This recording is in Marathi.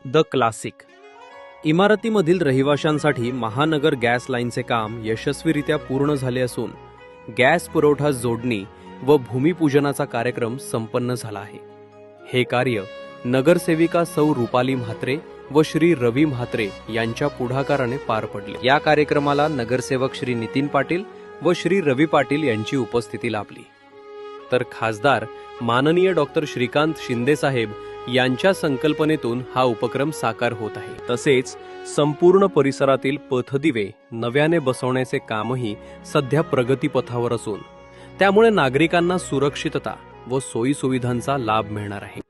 The classic. इमारतीमधील रहिवाशांसाठी महानगर गॅस लाईनचे काम यशस्वीरित्या पूर्ण झाले असून गॅस पुरवठा जोडणी व भूमिपूजनाचा कार्यक्रम संपन्न झाला आहे. हे कार्य नगरसेविका सौ रुपाली म्हात्रे व श्री रवी म्हात्रे यांच्या पुढाकाराने पार पडले. या कार्यक्रमाला नगरसेवक श्री नितीन पाटील व श्री रवी पाटील यांची उपस्थिती लाभली. तर खासदार माननीय डॉक्टर श्रीकांत शिंदे साहेब यांच्या संकल्पनेतून हा उपक्रम साकार होत आहे. तसेच संपूर्ण परिसरातील पथदिवे नव्याने बसवण्याचे कामही सध्या प्रगतीपथावर असून त्यामुळे नागरिकांना सुरक्षितता व सोयीसुविधांचा लाभ मिळणार आहे.